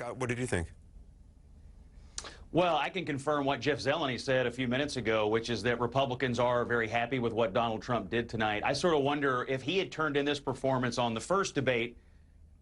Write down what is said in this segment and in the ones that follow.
Scott, what did you think? Well, I can confirm what Jeff Zeleny said a few minutes ago, which is that Republicans are very happy with what Donald Trump did tonight. I sort of wonder if he had turned in this performance on the first debate,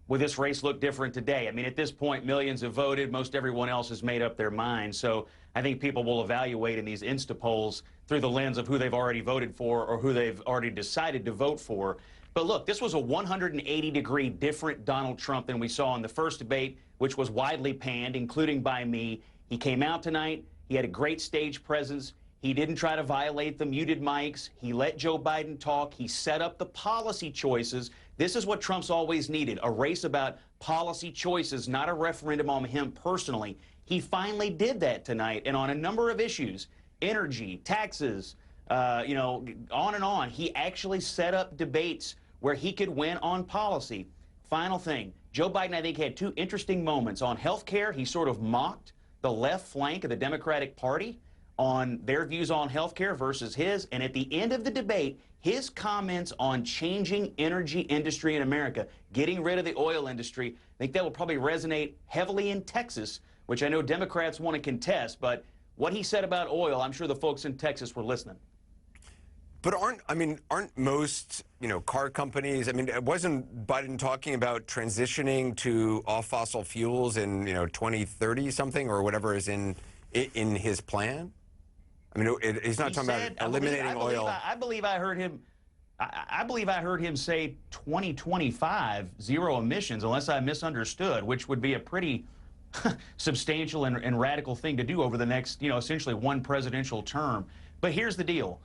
would this race look different today? I mean, at this point, millions have voted. Most everyone else has made up their mind. So I think people will evaluate in these Insta polls through the lens of who they've already voted for or who they've already decided to vote for. But look, this was a 180-degree different Donald Trump than we saw in the first debate, which was widely panned, including by me. He came out tonight. He had a great stage presence. He didn't try to violate the muted mics. He let Joe Biden talk. He set up the policy choices. This is what Trump's always needed, a race about policy choices, not a referendum on him personally. He finally did that tonight, and on a number of issues, energy, taxes, you know, on and on. He actually set up debates where he could win on policy. Final thing, Joe Biden, I think, had two interesting moments. On health care, he sort of mocked the left flank of the Democratic Party on their views on health care versus his. And at the end of the debate, his comments on changing energy industry in America, getting rid of the oil industry, I think that will probably resonate heavily in Texas, which I know Democrats want to contest. But what he said about oil, I'm sure the folks in Texas were listening. But aren't most, car companies, wasn't Biden talking about transitioning to off fossil fuels in, 2030 something or whatever is in his plan? He's not talking about eliminating oil. I believe I heard him say 2025 zero emissions, unless I misunderstood, which would be a pretty substantial and radical thing to do over the next, essentially one presidential term. But here's the deal.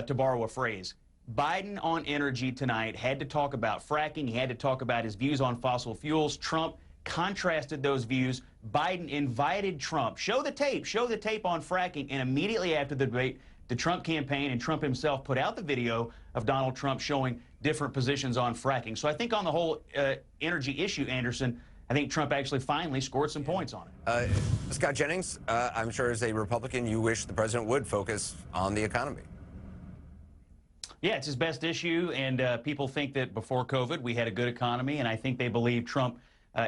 To borrow a phrase, Biden on energy tonight had to talk about fracking. He had to talk about his views on fossil fuels. Trump contrasted those views. Biden invited Trump. Show the tape on fracking. And immediately after the debate, the Trump campaign and Trump himself put out the video of Donald Trump showing different positions on fracking. So I think on the whole energy issue, Anderson, I think Trump actually finally scored some points on it. Scott Jennings, I'm sure as a Republican, you wish the president would focus on the economy. Yeah, it's his best issue, and people think that before COVID we had a good economy, and I think they believe Trump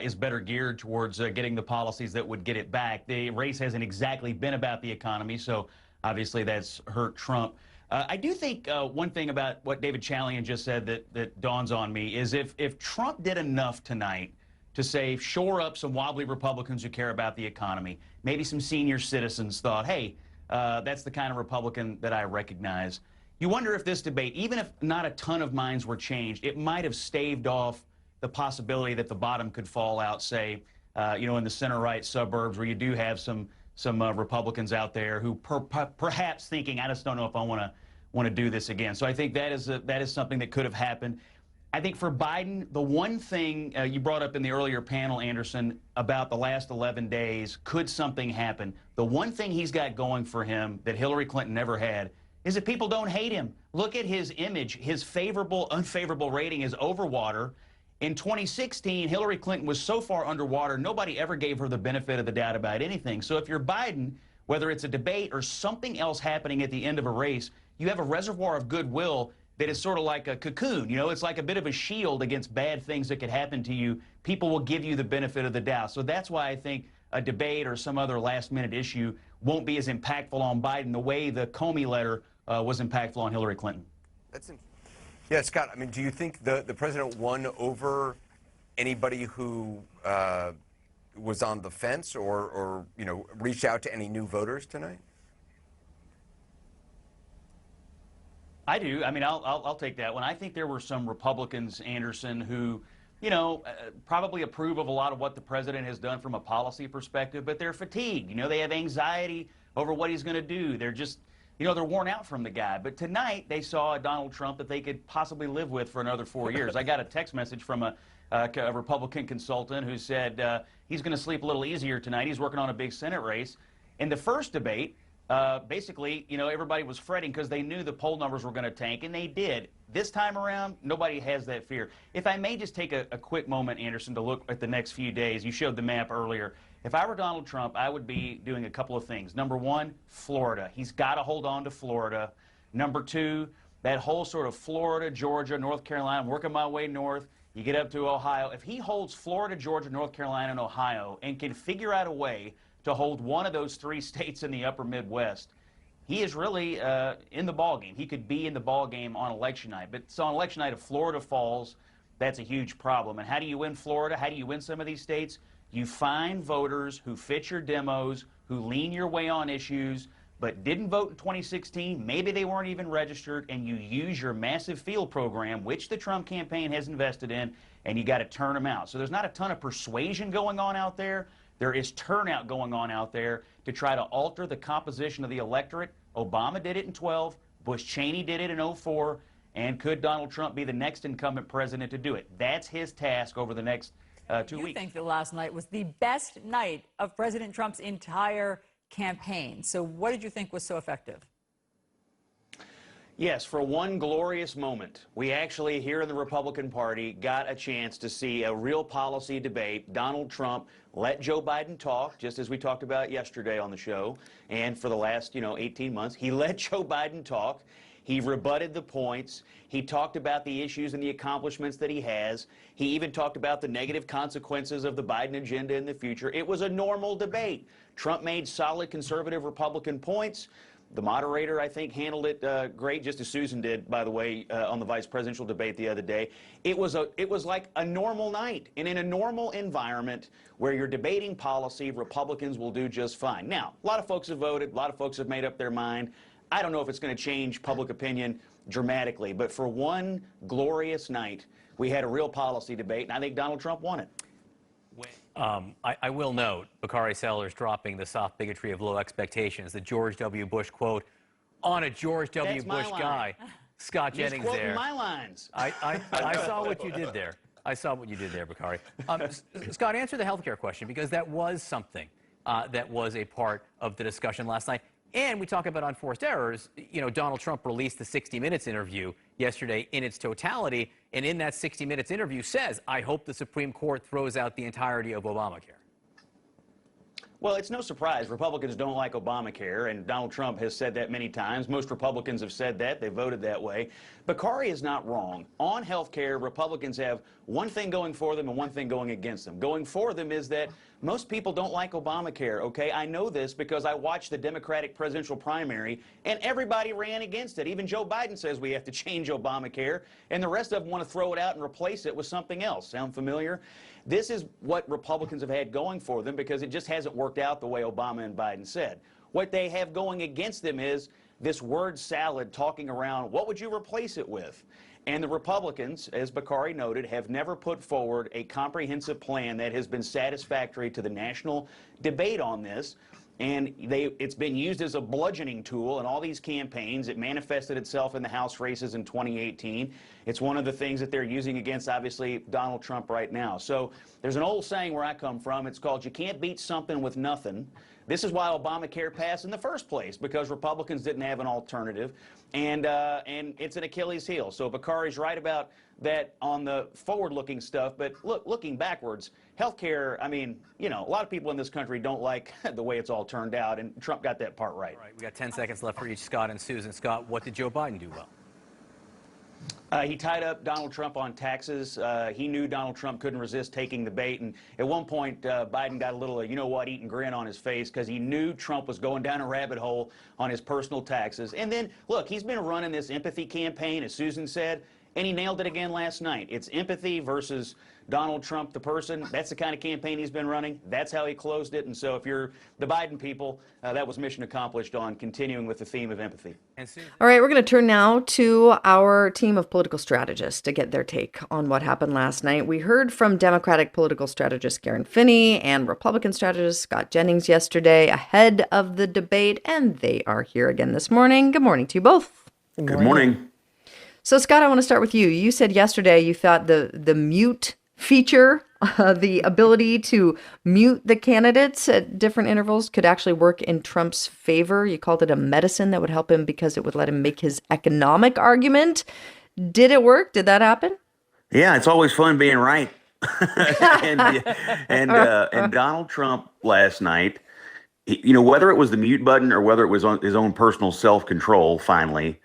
is better geared towards getting the policies that would get it back. The race hasn't exactly been about the economy, so obviously that's hurt Trump. I do think one thing about what David Chalian just said that dawns on me is if Trump did enough tonight to say shore up some wobbly Republicans who care about the economy, maybe some senior citizens thought, hey, that's the kind of Republican that I recognize. You wonder if this debate, even if not a ton of minds were changed, it might have staved off the possibility that the bottom could fall out, say, in the center-right suburbs where you do have some Republicans out there who perhaps thinking, I just don't know if I want to do this again. So I think that is something that could have happened. I think for Biden, the one thing you brought up in the earlier panel, Anderson, about the last 11 days, could something happen? The one thing he's got going for him that Hillary Clinton never had is that people don't hate him. Look at his image. His favorable, unfavorable rating is over water. In 2016, Hillary Clinton was so far underwater, nobody ever gave her the benefit of the doubt about anything. So if you're Biden, whether it's a debate or something else happening at the end of a race, you have a reservoir of goodwill that is sort of like a cocoon. It's like a bit of a shield against bad things that could happen to you. People will give you the benefit of the doubt. So that's why I think a debate or some other last-minute issue won't be as impactful on Biden the way the Comey letter was impactful on Hillary Clinton. Yeah, Scott, do you think the president won over anybody who was on the fence or reached out to any new voters tonight? I do. I'll take that one. I think there were some Republicans, Anderson, who, probably approve of a lot of what the president has done from a policy perspective, but they're fatigued. They have anxiety over what he's going to do. They're just, they're worn out from the guy. But tonight they saw a Donald Trump that they could possibly live with for another 4 years. I got a text message from a Republican consultant who said he's going to sleep a little easier tonight. He's working on a big Senate race. In the first debate, basically, everybody was fretting because they knew the poll numbers were going to tank, and they did. This time around, nobody has that fear. If I may just take a quick moment, Anderson, to look at the next few days. You showed the map earlier. If I were Donald Trump, I would be doing a couple of things. Number one, Florida. He's got to hold on to Florida. Number two, that whole sort of Florida, Georgia, North Carolina, working my way north. You get up to Ohio. If he holds Florida, Georgia, North Carolina, and Ohio and can figure out a way to hold one of those 3 states in the upper Midwest, he is really in the ballgame. He could be in the ballgame on election night. But so on election night, if Florida falls, that's a huge problem. And how do you win Florida? How do you win some of these states? You find voters who fit your demos, who lean your way on issues, but didn't vote in 2016. Maybe they weren't even registered, and you use your massive field program, which the Trump campaign has invested in, and you got to turn them out. So there's not a ton of persuasion going on out there. There is turnout going on out there to try to alter the composition of the electorate. Obama did it in 12. Bush Cheney did it in 04. And could Donald Trump be the next incumbent president to do it? That's his task over the next 2 weeks. You think that last night was the best night of President Trump's entire campaign. So what did you think was so effective? Yes, for one glorious moment, we actually here in the Republican Party got a chance to see a real policy debate. Donald Trump let Joe Biden talk, just as we talked about yesterday on the show. And for the last, 18 months, he let Joe Biden talk. He rebutted the points. He talked about the issues and the accomplishments that he has. He even talked about the negative consequences of the Biden agenda in the future. It was a normal debate. Trump made solid conservative Republican points. The moderator, I think, handled it great, just as Susan did, by the way, on the vice presidential debate the other day. It was like a normal night. And in a normal environment where you're debating policy, Republicans will do just fine. Now, a lot of folks have voted. A lot of folks have made up their mind. I don't know if it's going to change public opinion dramatically, but for one glorious night, we had a real policy debate, and I think Donald Trump won it. I will note, Bakari Sellers dropping the soft bigotry of low expectations, the George W. Bush quote on a George W. Bush guy. Scott Jennings quoting there. My lines. I saw what you did there. I saw what you did there, Bakari. Scott, answer the healthcare question, because that was something that was a part of the discussion last night. And we talk about unforced errors. Donald Trump released the 60 Minutes interview yesterday in its totality, and in that 60 Minutes interview says, I hope the Supreme Court throws out the entirety of Obamacare. Well, it's no surprise. Republicans don't like Obamacare, and Donald Trump has said that many times. Most Republicans have said that. They voted that way. Bakari is not wrong. On health care, Republicans have one thing going for them and one thing going against them. Going for them is that most people don't like Obamacare, okay? I know this because I watched the Democratic presidential primary, and everybody ran against it. Even Joe Biden says we have to change Obamacare, and the rest of them want to throw it out and replace it with something else. Sound familiar? This is what Republicans have had going for them because it just hasn't worked out the way Obama and Biden said. What they have going against them is this word salad talking around, what would you replace it with? And the Republicans, as Bakari noted, have never put forward a comprehensive plan that has been satisfactory to the national debate on this. And it's been used as a bludgeoning tool in all these campaigns. It manifested itself in the House races in 2018. It's one of the things that they're using against, obviously, Donald Trump right now. So there's an old saying where I come from. It's called, you can't beat something with nothing. This is why Obamacare passed in the first place, because Republicans didn't have an alternative. And it's an Achilles heel. So Bakari's right about that on the forward-looking stuff. But look, looking backwards, healthcare, I mean, a lot of people in this country don't like the way it's all turned out, and Trump got that part right. All right, we got 10 seconds left for each, Scott and Susan. Scott, what did Joe Biden do well? He tied up Donald Trump on taxes. He knew Donald Trump couldn't resist taking the bait. And at one point, Biden got a little, eat and grin on his face because he knew Trump was going down a rabbit hole on his personal taxes. And then, look, he's been running this empathy campaign, as Susan said, and he nailed it again last night. It's empathy versus Donald Trump, the person. That's the kind of campaign he's been running. That's how he closed it. And so if you're the Biden people, that was mission accomplished on continuing with the theme of empathy. All right, we're going to turn now to our team of political strategists to get their take on what happened last night. We heard from Democratic political strategist Garen Finney and Republican strategist Scott Jennings yesterday ahead of the debate, and they are here again this morning. Good morning to you both. Good morning. So, Scott, I want to start with you. You said yesterday you thought the mute feature, the ability to mute the candidates at different intervals, could actually work in Trump's favor. You called it a medicine that would help him because it would let him make his economic argument. Did it work? Did that happen? Yeah, it's always fun being right. and Donald Trump last night, whether it was the mute button or whether it was on his own personal self-control, finally,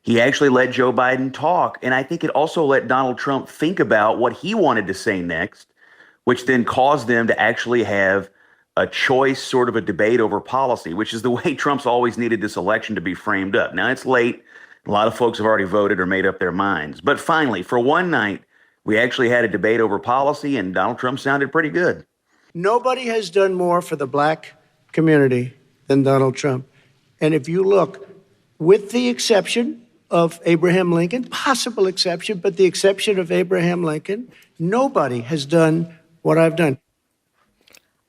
he actually let Joe Biden talk. And I think it also let Donald Trump think about what he wanted to say next, which then caused them to actually have a choice, sort of a debate over policy, which is the way Trump's always needed this election to be framed up. Now, it's late. A lot of folks have already voted or made up their minds. But finally, for one night, we actually had a debate over policy, and Donald Trump sounded pretty good. Nobody has done more for the black community than Donald Trump. And if you look, with the exception of Abraham Lincoln, possible exception, but the exception of Abraham Lincoln, nobody has done what I've done.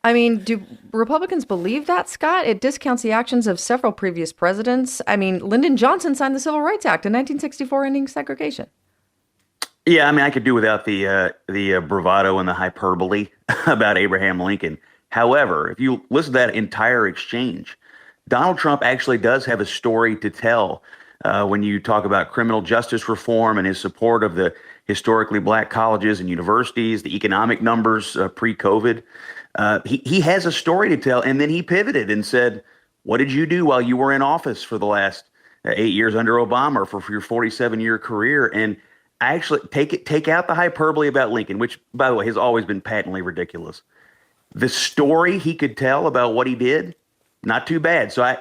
I mean, do Republicans believe that, Scott? It discounts the actions of several previous presidents. I mean, Lyndon Johnson signed the Civil Rights Act in 1964, ending segregation. Yeah, I mean, I could do without the bravado and the hyperbole about Abraham Lincoln. However, if you listen to that entire exchange, Donald Trump actually does have a story to tell when you talk about criminal justice reform and his support of the historically black colleges and universities, the economic numbers pre-COVID. He has a story to tell, and then he pivoted and said, what did you do while you were in office for the last 8 years under Obama, or for your 47-year career? And I actually take out the hyperbole about Lincoln, which, by the way, has always been patently ridiculous. The story he could tell about what he did, not too bad. So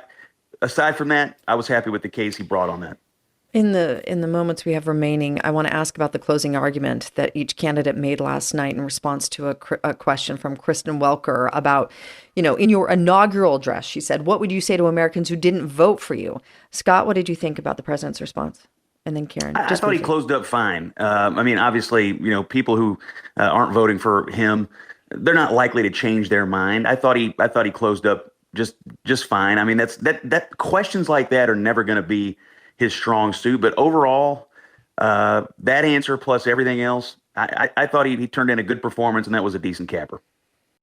aside from that, I was happy with the case he brought on that. In the moments we have remaining, I want to ask about the closing argument that each candidate made last night in response to a question from Kristen Welker about, in your inaugural address, she said, what would you say to Americans who didn't vote for you? Scott, what did you think about the president's response? And then Karen. I thought he closed up fine. I mean, obviously, people who aren't voting for him, they're not likely to change their mind. I thought he closed up just fine. I mean, that questions like that are never going to be his strong suit. But overall, that answer plus everything else, I thought he turned in a good performance, and that was a decent capper.